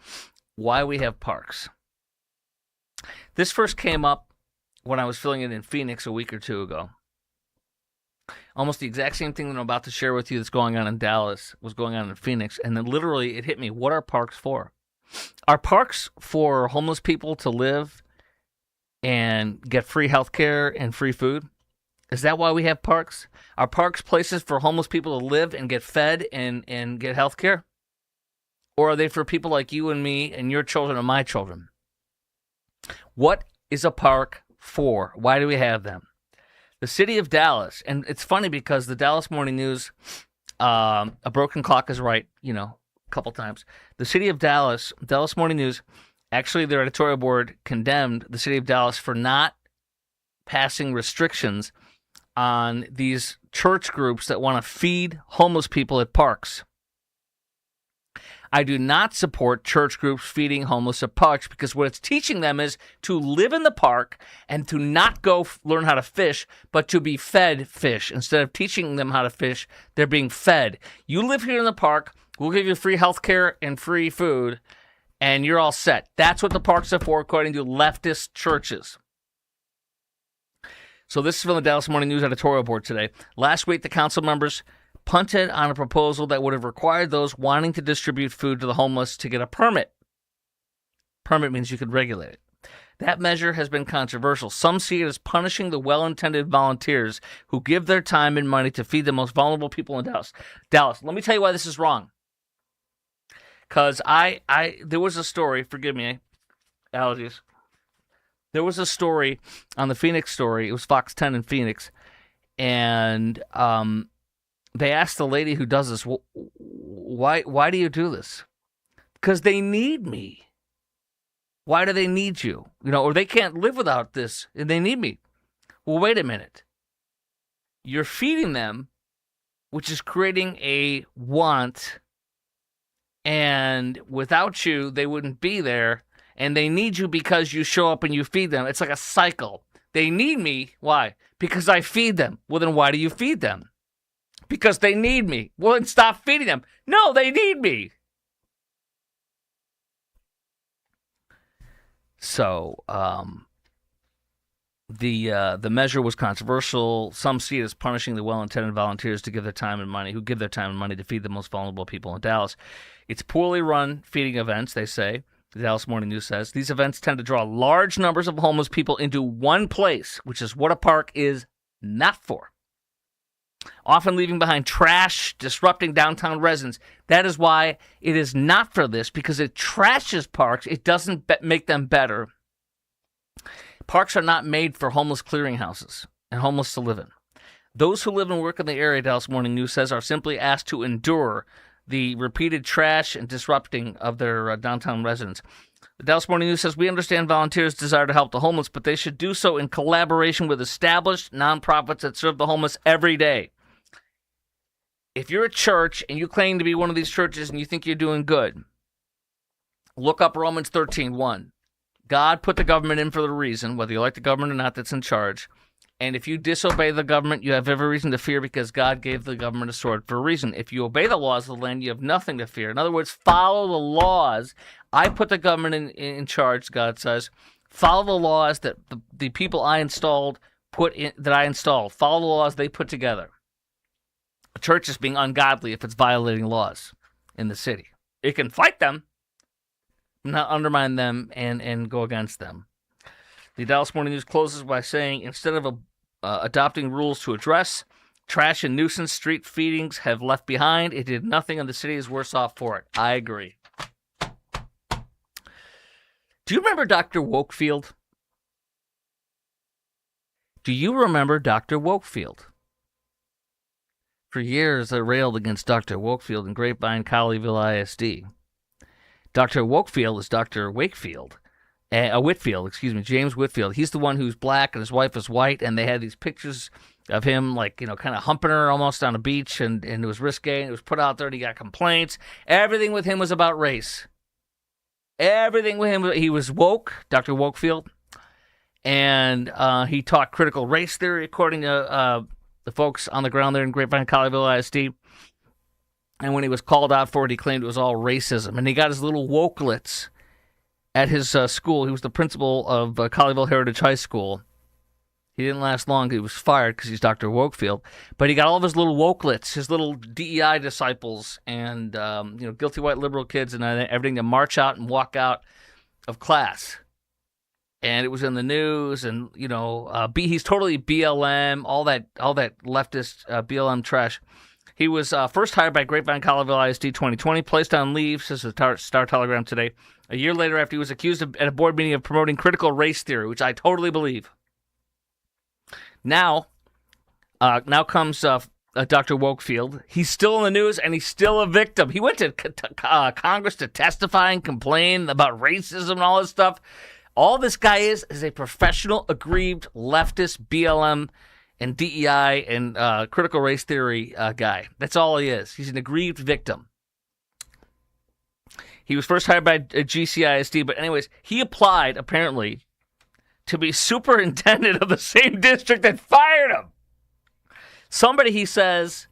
why we have parks? This first came up when I was filling it in Phoenix a week or two ago. Almost the exact same thing that I'm about to share with you that's going on in Dallas was going on in Phoenix, and then literally it hit me. What are parks for? Are parks for homeless people to live and get free health care and free food? Is that why we have parks? Are parks places for homeless people to live and get fed and get health care? Or are they for people like you and me and your children and my children? What is a park for? Why do we have them? The city of Dallas, and it's funny because the Dallas Morning News, a broken clock is right, a couple times. The city of Dallas Morning News, actually their editorial board condemned the city of Dallas for not passing restrictions on these church groups that want to feed homeless people at parks. I do not support church groups feeding homeless at parks because what it's teaching them is to live in the park and to not go learn how to fish, but to be fed fish. Instead of teaching them how to fish, they're being fed. You live here in the park, we'll give you free health care and free food, and you're all set. That's what the parks are for, according to leftist churches. So this is from the Dallas Morning News editorial board today. Last week, the council members punted on a proposal that would have required those wanting to distribute food to the homeless to get a permit. Permit means you could regulate it. That measure has been controversial. Some see it as punishing the well-intended volunteers who give their time and money to feed the most vulnerable people in Dallas. Let me tell you why this is wrong. Because there was a story, forgive me, allergies. There was a story on the Phoenix story. It was Fox 10 in Phoenix. And they asked the lady who does this, why do you do this? Because they need me. Why do they need you? Or they can't live without this, and they need me. Well, wait a minute. You're feeding them, which is creating a want, and without you, they wouldn't be there, and they need you because you show up and you feed them. It's like a cycle. They need me. Why? Because I feed them. Well, then why do you feed them? Because they need me. Well, then stop feeding them. No, they need me. So, the measure was controversial. Some see it as punishing the well-intended volunteers who give their time and money to feed the most vulnerable people in Dallas. It's poorly run feeding events, they say. The Dallas Morning News says these events tend to draw large numbers of homeless people into one place, which is what a park is not for. Often leaving behind trash, disrupting downtown residents. That is why it is not for this, because it trashes parks. It doesn't make them better. Parks are not made for homeless clearinghouses and homeless to live in. Those who live and work in the area, Dallas Morning News says, are simply asked to endure the repeated trash and disrupting of their downtown residents. The Dallas Morning News says, we understand volunteers' desire to help the homeless, but they should do so in collaboration with established nonprofits that serve the homeless every day. If you're a church and you claim to be one of these churches and you think you're doing good, look up Romans 13:1. God put the government in for the reason, whether you like the government or not, that's in charge. And if you disobey the government, you have every reason to fear because God gave the government a sword for a reason. If you obey the laws of the land, you have nothing to fear. In other words, follow the laws. I put the government in charge, God says. Follow the laws that the people I installed that I installed. Follow the laws they put together. A church is being ungodly if it's violating laws in the city. It can fight them, not undermine them and go against them. The Dallas Morning News closes by saying, instead of adopting rules to address trash and nuisance street feedings have left behind, it did nothing and the city is worse off for it. I agree. Do you remember Dr. Wokefield? Do you remember Dr. Wokefield? For years, I railed against Dr. Wokefield in Grapevine, Colleyville ISD. Dr. Wokefield is Dr. Whitfield, James Whitfield. He's the one who's black and his wife is white, and they had these pictures of him, like, kind of humping her almost on a beach, and it was risque, and it was put out there, and he got complaints. Everything with him was about race. Everything with him, he was woke, Dr. Wokefield, and he taught critical race theory, according to the folks on the ground there in Grapevine, Colleyville ISD. And when he was called out for it, he claimed it was all racism. And he got his little wokelets at his school. He was the principal of Colleyville Heritage High School. He didn't last long. He was fired because he's Dr. Wokefield. But he got all of his little wokelets, his little DEI disciples, and guilty white liberal kids and everything to march out and walk out of class. And it was in the news, and he's totally BLM, all that leftist BLM trash. He was first hired by Grapevine Colleyville ISD 2020, placed on leave, says the Star Telegram today. A year later, after he was accused at a board meeting of promoting critical race theory, which I totally believe. Now comes Dr. Wokefield. He's still in the news, and he's still a victim. He went to Congress to testify and complain about racism and all this stuff. All this guy is a professional, aggrieved, leftist, BLM, and DEI and critical race theory guy. That's all he is. He's an aggrieved victim. He was first hired by GCISD, but anyways, he applied, apparently, to be superintendent of the same district that fired him. Somebody, he says,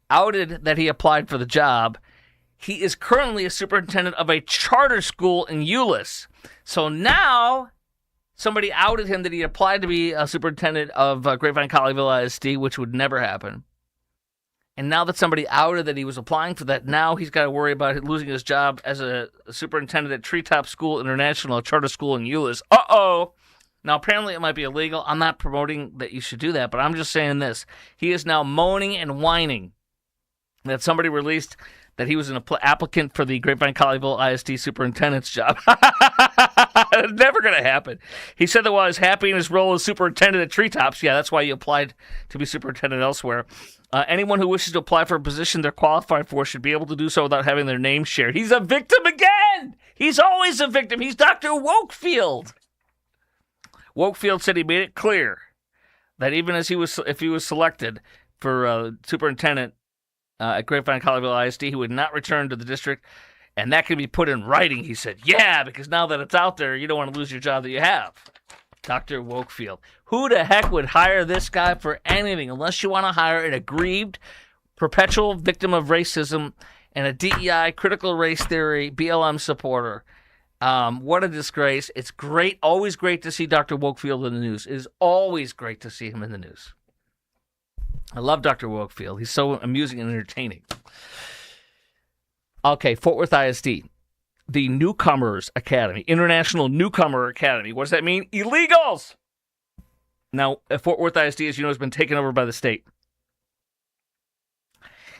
outed that he applied for the job. He is currently a superintendent of a charter school in Euless. So now somebody outed him that he applied to be a superintendent of Grapevine Colleyville ISD, which would never happen. And now that somebody outed that he was applying for that, now he's got to worry about losing his job as a superintendent at Treetop School International, a charter school in Euless. Uh-oh. Now, apparently it might be illegal. I'm not promoting that you should do that, but I'm just saying this. He is now moaning and whining that somebody released that he was an applicant for the Grapevine Colleyville ISD superintendent's job. It's never going to happen. He said that while he's happy in his role as superintendent at Treetops, yeah, that's why he applied to be superintendent elsewhere. Anyone who wishes to apply for a position they're qualified for should be able to do so without having their name shared. He's a victim again! He's always a victim. He's Dr. Wokefield. Wokefield said he made it clear that even if he was selected for superintendent at Grapevine Colleyville ISD, he would not return to the district, and that can be put in writing, he said. Yeah, because now that it's out there, you don't want to lose your job that you have. Dr. Wokefield. Who the heck would hire this guy for anything unless you want to hire an aggrieved, perpetual victim of racism and a DEI, critical race theory, BLM supporter? What a disgrace. It's great, always great to see Dr. Wokefield in the news. It is always great to see him in the news. I love Dr. Wokefield. He's so amusing and entertaining. Okay, Fort Worth ISD. The Newcomers Academy, International Newcomer Academy. What does that mean? Illegals! Now, Fort Worth ISD, as you know, has been taken over by the state.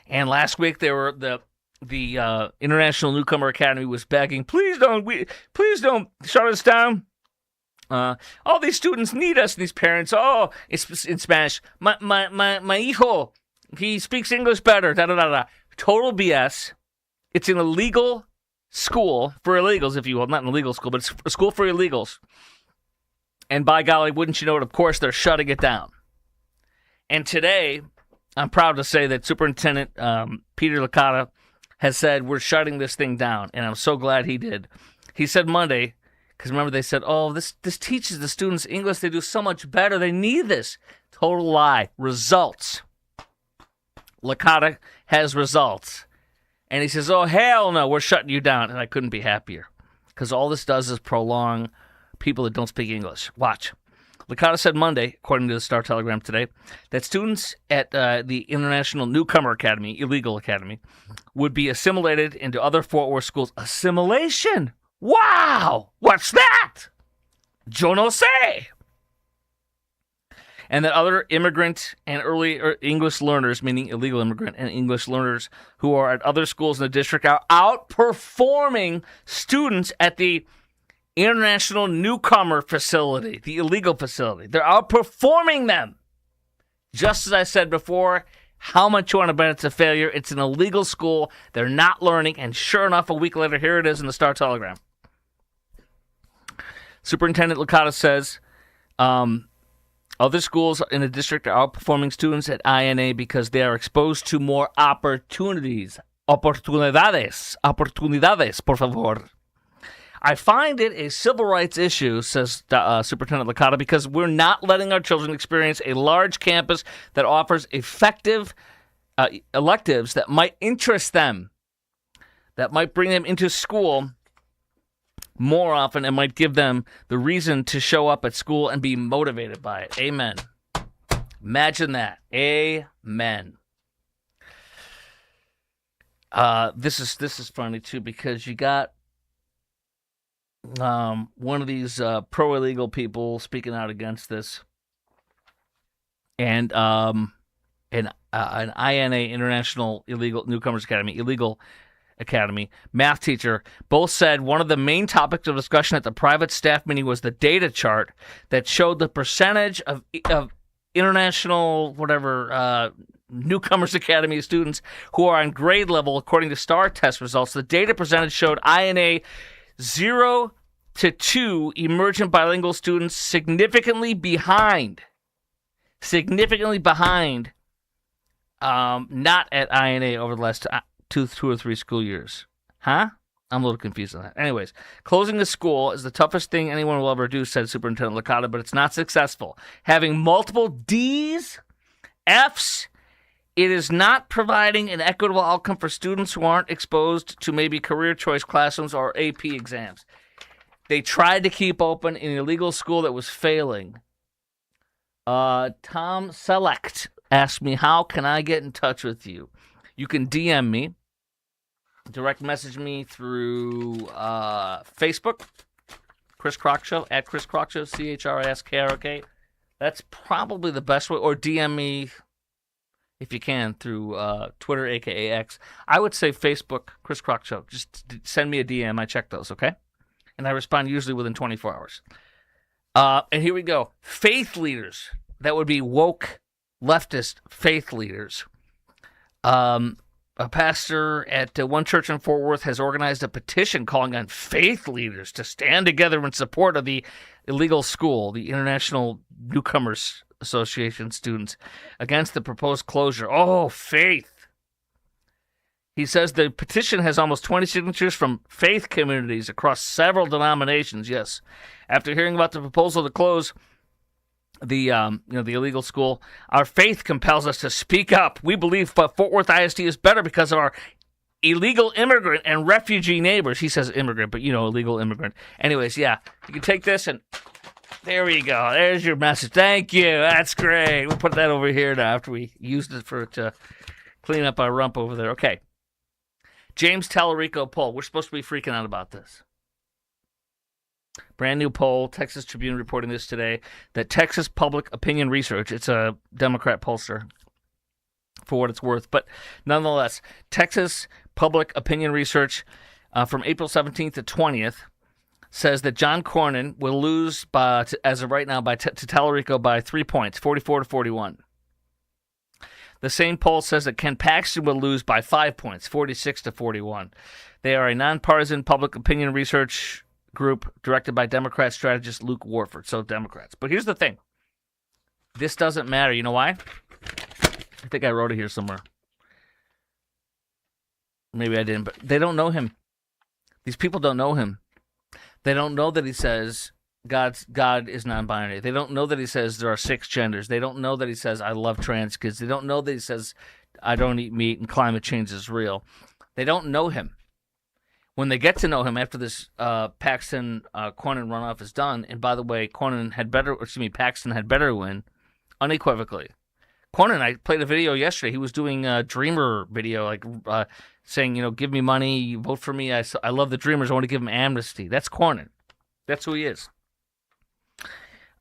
And last week, they were the International Newcomer Academy was begging, please don't shut us down. All these students need us, these parents. Oh, it's in Spanish. My hijo, he speaks English better. Da da da da. Total BS. It's an illegal school for illegals, if you will. Not an illegal school, but it's a school for illegals. And by golly, wouldn't you know it, of course, they're shutting it down. And today, I'm proud to say that Superintendent Peter Licata has said, we're shutting this thing down. And I'm so glad he did. He said Monday, because remember they said, oh, this teaches the students English. They do so much better. They need this. Total lie. Results. Licata has results. And he says, oh, hell no, we're shutting you down. And I couldn't be happier. Because all this does is prolong people that don't speak English. Watch. Licata said Monday, according to the Star Telegram today, that students at the International Newcomer Academy, illegal academy, would be assimilated into other Fort Worth schools. Assimilation? Wow! What's that? Yo no sé. And that other immigrant and early English learners, meaning illegal immigrant and English learners who are at other schools in the district, are outperforming students at the International Newcomer Facility, the illegal facility. They're outperforming them. Just as I said before, how much you want to bet it's a failure. It's an illegal school. They're not learning. And sure enough, a week later, here it is in the Star Telegram. Superintendent Licata says, other schools in the district are outperforming students at INA because they are exposed to more opportunities. Oportunidades, por favor. I find it a civil rights issue, says Superintendent Licata, because we're not letting our children experience a large campus that offers effective electives that might interest them, that might bring them into school more often and might give them the reason to show up at school and be motivated by it. Amen. Imagine that. Amen. This is funny, too, because you got one of these pro-illegal people speaking out against this, and an INA, International Illegal Newcomers Academy, illegal academy math teacher, both said one of the main topics of discussion at the private staff meeting was the data chart that showed the percentage of international Newcomers Academy students who are on grade level according to STAR test results. The data presented showed INA 0 to 2 emergent bilingual students significantly behind, not at INA over the last two or three school years. Huh? I'm a little confused on that. Anyways, closing the school is the toughest thing anyone will ever do, said Superintendent Licata, but it's not successful. Having multiple D's, F's, it is not providing an equitable outcome for students who aren't exposed to maybe career choice classrooms or AP exams. They tried to keep open an illegal school that was failing. Tom Select asked me, how can I get in touch with you? You can DM me, direct message me through Facebook, Chris Crock Show, at Chris Crock Show, CHRISKROK. That's probably the best way. Or DM me, if you can, through Twitter, a.k.a. X. I would say Facebook, Chris Crock Show. Just send me a DM. I check those, okay? And I respond usually within 24 hours. And here we go. Faith leaders. That would be woke, leftist faith leaders. A pastor at one church in Fort Worth has organized a petition calling on faith leaders to stand together in support of the illegal school, the International Newcomers Association students, against the proposed closure. Oh, faith. He says the petition has almost 20 signatures from faith communities across several denominations, yes. After hearing about the proposal to close the illegal school, our faith compels us to speak up. We believe Fort Worth ISD is better because of our illegal immigrant and refugee neighbors. He says immigrant, but illegal immigrant. Anyways, yeah, you can take this and there we go. There's your message. Thank you. That's great. We'll put that over here now after we used it to clean up our rump over there. Okay. James Tallarico poll. We're supposed to be freaking out about this. Brand new poll, Texas Tribune reporting this today, that Texas Public Opinion Research, it's a Democrat pollster for what it's worth, but nonetheless, Texas Public Opinion Research from April 17th to 20th says that John Cornyn will lose, as of right now, to Tallarico by 3 points, 44 to 41. The same poll says that Ken Paxton will lose by 5 points, 46-41. They are a nonpartisan public opinion research group directed by Democrat strategist Luke Warford, so Democrats. But here's the thing. This doesn't matter. You know why? I think I wrote it here somewhere. Maybe I didn't, but they don't know him. These people don't know him. They don't know that he says God is non-binary. They don't know that he says there are 6 genders. They don't know that he says I love trans kids. They don't know that he says I don't eat meat and climate change is real. They don't know him. When they get to know him after this Paxton Cornyn runoff is done, and by the way, Paxton had better win unequivocally. Cornyn, I played a video yesterday. He was doing a Dreamer video, like saying, give me money, vote for me. I love the Dreamers. I want to give them amnesty. That's Cornyn. That's who he is.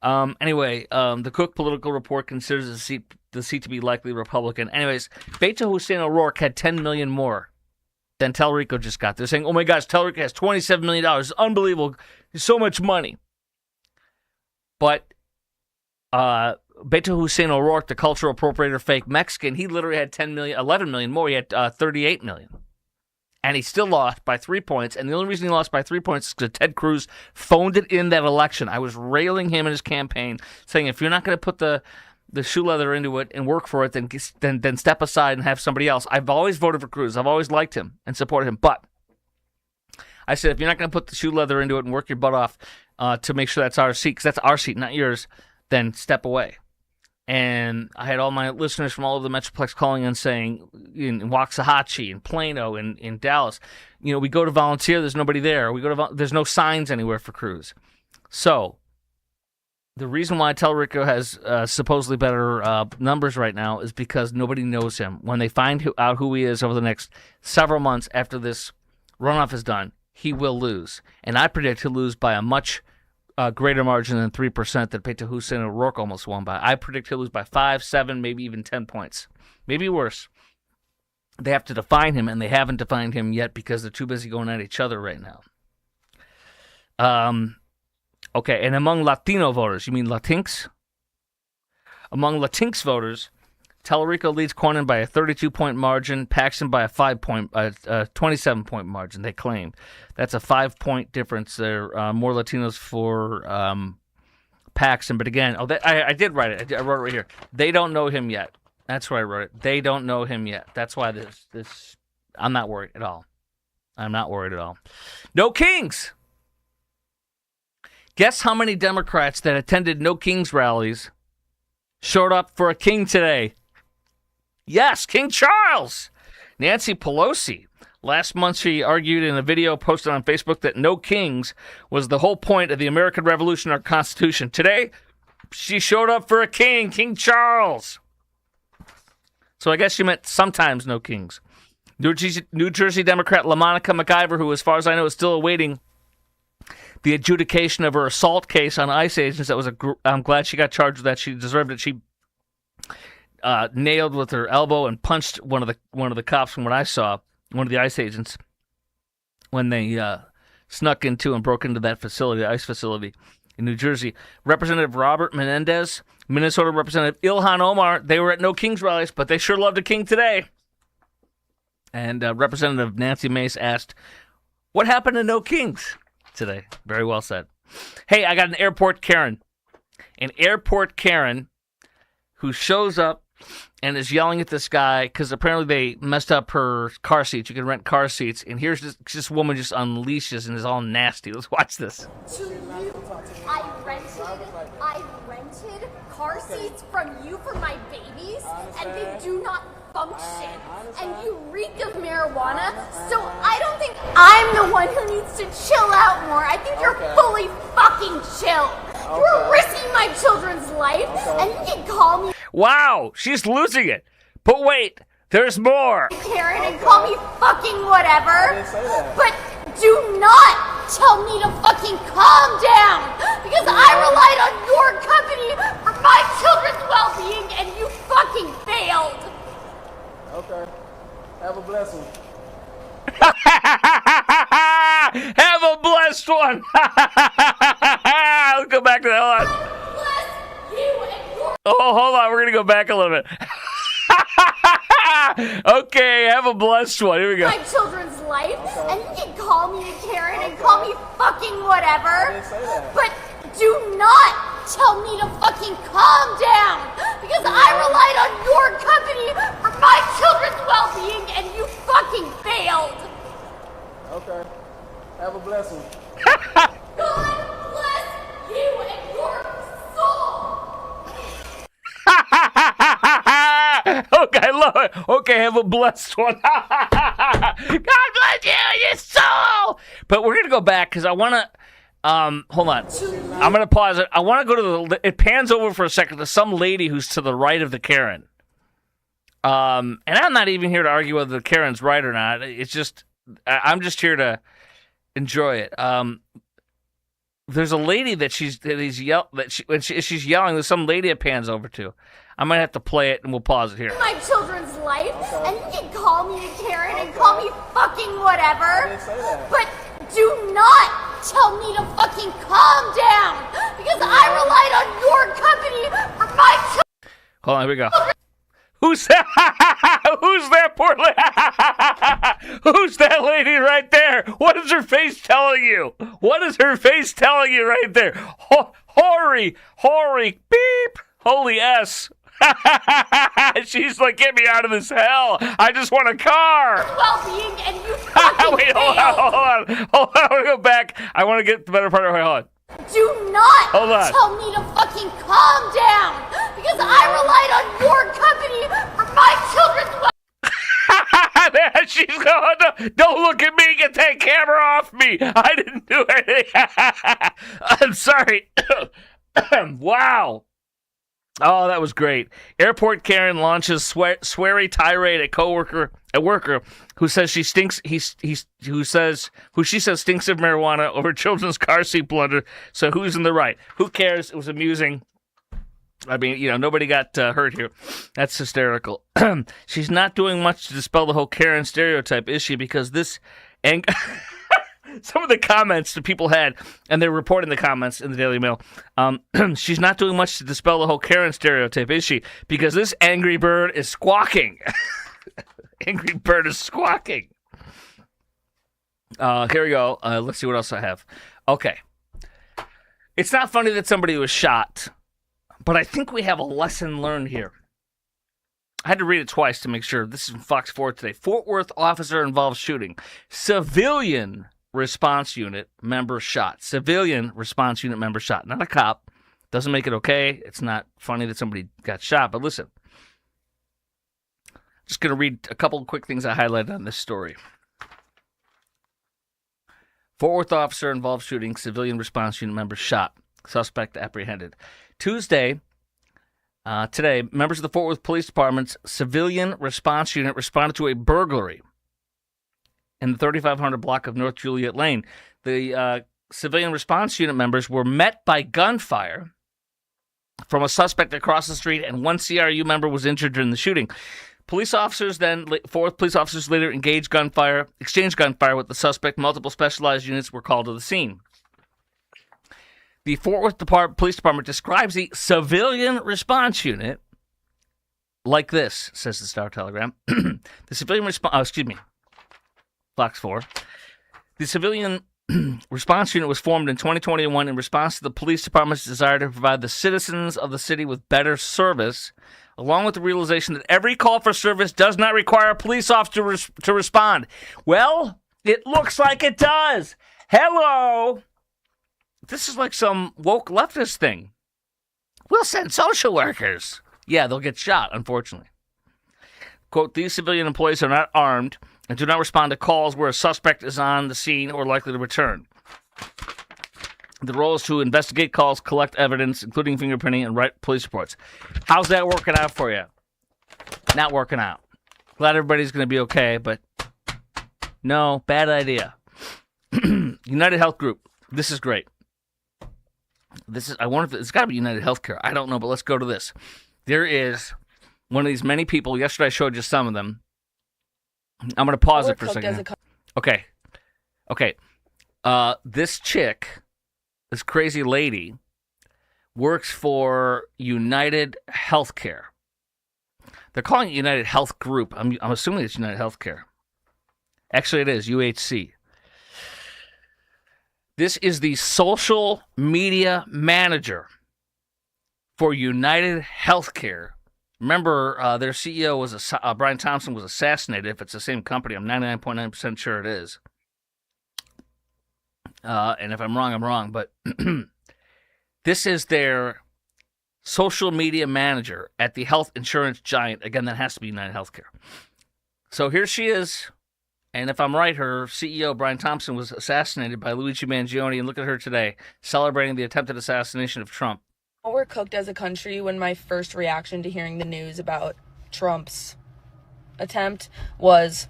Anyway, the Cook Political Report considers the seat to be likely Republican. Anyways, Beto Hussein O'Rourke had $10 million more than Tellerico just got. They're saying, oh my gosh, Tellerico has $27 million. It's unbelievable. So much money. But Beto Hussein O'Rourke, the cultural appropriator, fake Mexican, he literally had $11 million more. He had $38 million. And he still lost by 3 points. And the only reason he lost by 3 points is because Ted Cruz phoned it in that election. I was railing him in his campaign, saying, if you're not going to put the shoe leather into it and work for it, then step aside and have somebody else. I've always voted for Cruz. I've always liked him and supported him. But I said, if you're not going to put the shoe leather into it and work your butt off to make sure that's our seat, because that's our seat, not yours, then step away. And I had all my listeners from all over the Metroplex calling and saying, in Waxahachie, in Plano, in Dallas, we go to volunteer, there's nobody there. There's no signs anywhere for Cruz. So the reason why Tellerico has supposedly better numbers right now is because nobody knows him. When they find out who he is over the next several months after this runoff is done, he will lose. And I predict he'll lose by a much greater margin than 3% that Beto Hussein O'Rourke almost won by. I predict he'll lose by 5, 7, maybe even 10 points. Maybe worse. They have to define him, and they haven't defined him yet because they're too busy going at each other right now. Okay, and among Latino voters, you mean Latinx? Among Latinx voters, Tellerico leads Cornyn by a 32-point margin, Paxton by a 27-point margin, they claim. That's a 5-point difference there. More Latinos for Paxton. But again, I did write it. I wrote it right here. They don't know him yet. That's where I wrote it. They don't know him yet. That's why this I'm not worried at all. I'm not worried at all. No Kings! Guess how many Democrats that attended No Kings rallies showed up for a king today? Yes, King Charles! Nancy Pelosi. Last month, she argued in a video posted on Facebook that no kings was the whole point of the American Revolution or Constitution. Today, she showed up for a king, King Charles. So I guess she meant sometimes no kings. New Jersey Democrat LaMonica McIver, who, as far as I know, is still awaiting the adjudication of her assault case on ICE agents. I'm glad she got charged with that. She deserved it. She nailed with her elbow and punched one of the cops from what I saw, one of the ICE agents, when they snuck into and broke into that facility, the ICE facility in New Jersey. Representative Robert Menendez, Minnesota Representative Ilhan Omar, they were at No Kings rallies, but they sure loved a king today. And Representative Nancy Mace asked, what happened to No Kings today? Very well said. Hey, I got an airport Karen. An airport Karen who shows up and is yelling at this guy because apparently they messed up her car seats. You can rent car seats. And here's this woman just unleashes and is all nasty. Let's watch this. I rented car seats from you for my babies, and they do not function. And you reek of marijuana, so I don't think I'm the one who needs to chill out more. I think you're fully fucking chill. You're risking my children's life, and you can call me Wow, she's losing it. But wait, there's more. Karen and call me fucking whatever. But do not tell me to fucking calm down, because I relied on your company for my children's well-being, and you fucking failed. Okay. Have a blessed one. Have a blessed one. Let's go back to that one. Bless you and your Oh, hold on. We're going to go back a little bit. Okay, have a blessed one. Here we go. My children's life, and you can call me a Karen and call me fucking whatever. didn't say that. But do not tell me to fucking calm down, because I relied on your company for my children's well-being, and you fucking failed. Okay. Have a blessing. God bless you and your soul. Okay, I love it. Okay, have a blessed one. God bless you and your soul. But we're gonna go back because I want to. Hold on. I'm gonna pause it. I want to go to the. It pans over for a second to some lady who's to the right of the Karen. And I'm not even here to argue whether the Karen's right or not. It's just I'm just here to enjoy it. There's a lady that she's yelling. There's some lady it pans over to. I might have to play it and we'll pause it here. My children's life, and you can call me a Karen and call me fucking whatever. didn't say that. But do not tell me to fucking calm down, because I relied on your company for my children. Hold on, here we go. Who's that? Who's that poor lady? Who's that lady right there? What is her face telling you? What is her face telling you right there? Hoary, beep, holy S. She's like, get me out of this hell. I just want a car. Well-being, and you fucking Wait, hold failed. on. I want to go back. I want to get the better part of it. Hold on. Do not Hold on. tell me to fucking calm down, because I relied on your company for my children's There she's going. Don't look at me. Get that camera off me. I didn't do anything. I'm sorry. Wow. Oh, that was great. Airport Karen launches sweary tirade at worker who says she stinks. Who she says stinks of marijuana over children's car seat blunder. So who's in the right? Who cares? It was amusing. I mean, nobody got hurt here. That's hysterical. She's not doing much to dispel the whole Karen stereotype, is she? Because this some of the comments that people had, and they're reporting the comments in the Daily Mail, she's not doing much to dispel the whole Karen stereotype, is she? Because this angry bird is squawking. Angry bird is squawking. Here we go. Let's see what else I have. Okay. It's not funny that somebody was shot, but I think we have a lesson learned here. I had to read it twice to make sure. This is from Fox 4 today. Fort Worth officer involved shooting. Civilian response unit member shot. Civilian response unit member shot. Not a cop. Doesn't make it okay. It's not funny that somebody got shot. But listen. Just going to read a couple of quick things I highlighted on this story. Fort Worth officer involved shooting. Civilian response unit member shot. Suspect apprehended. Tuesday, today, members of the Fort Worth Police Department's civilian response unit responded to a burglary in the 3500 block of North Juliet Lane. The civilian response unit members were met by gunfire from a suspect across the street, and one CRU member was injured during the shooting. Police officers Fort Worth police officers later exchanged gunfire with the suspect. Multiple specialized units were called to the scene. The Fort Worth Police Department describes the civilian response unit like this, says the Star Telegram. The civilian response, Fox 4. The civilian response unit was formed in 2021 in response to the police department's desire to provide the citizens of the city with better service, along with the realization that every call for service does not require a police officer to respond. Well, it looks like it does. Hello. This is like some woke leftist thing. We'll send social workers. Yeah, they'll get shot, unfortunately. Quote, these civilian employees are not armed and do not respond to calls where a suspect is on the scene or likely to return. The role is to investigate calls, collect evidence, including fingerprinting, and write police reports. How's that working out for you? Not working out. Glad everybody's going to be okay, but no, bad idea. United Health Group. This is great. I wonder if it's got to be United Healthcare. I don't know, but let's go to this. There is one of these many people. Yesterday I showed you some of them. I'm going to pause it for a second. Okay. This chick, this crazy lady, works for United Healthcare. They're calling it United Health Group. I'm assuming it's United Healthcare. Actually, it is UHC. This is the social media manager for United Healthcare. Remember, their CEO was Brian Thompson was assassinated. If it's the same company, I'm 99.9% sure it is. And if I'm wrong, I'm wrong. But this is their social media manager at the health insurance giant. Again, that has to be United Healthcare. So here she is. And if I'm right, her CEO, Brian Thompson, was assassinated by Luigi Mangione. And look at her today, celebrating the attempted assassination of Trump. We're cooked as a country when my first reaction to hearing the news about Trump's attempt was,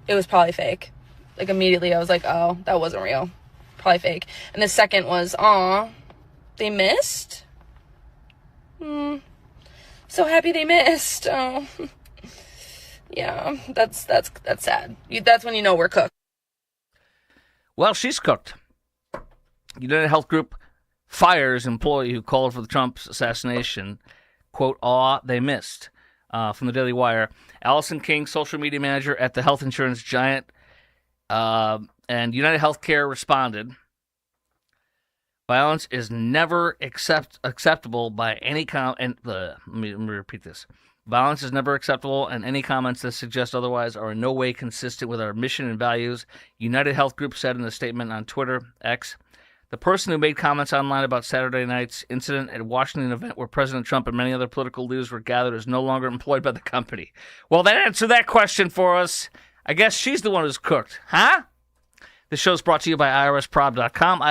it was probably fake. Like, immediately I was like, oh, that wasn't real. Probably fake. And the second was, aw, they missed? So happy they missed. Oh, yeah, that's sad. That's when you know we're cooked. Well, she's cooked. United Health Group fires employee who called for the Trump's assassination. Quote, aw, they missed. From the Daily Wire. Allison King, social media manager at the health insurance giant, and United Healthcare responded, violence is never acceptable by any let me repeat this. Violence is never acceptable, and any comments that suggest otherwise are in no way consistent with our mission and values, United Health Group said in a statement on Twitter, X. The person who made comments online about Saturday night's incident at a Washington event where President Trump and many other political leaders were gathered is no longer employed by the company. Well, that answered that question for us. I guess she's the one who's cooked, huh? This show's brought to you by IRSprob.com,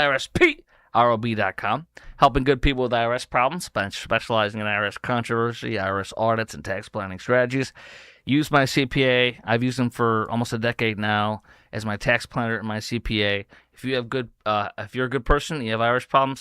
IRSprob.com, helping good people with IRS problems by specializing in IRS controversy, IRS audits, and tax planning strategies. Use my CPA. I've used them for almost a decade now as my tax planner and my CPA. If you're a good person, you have IRS problems,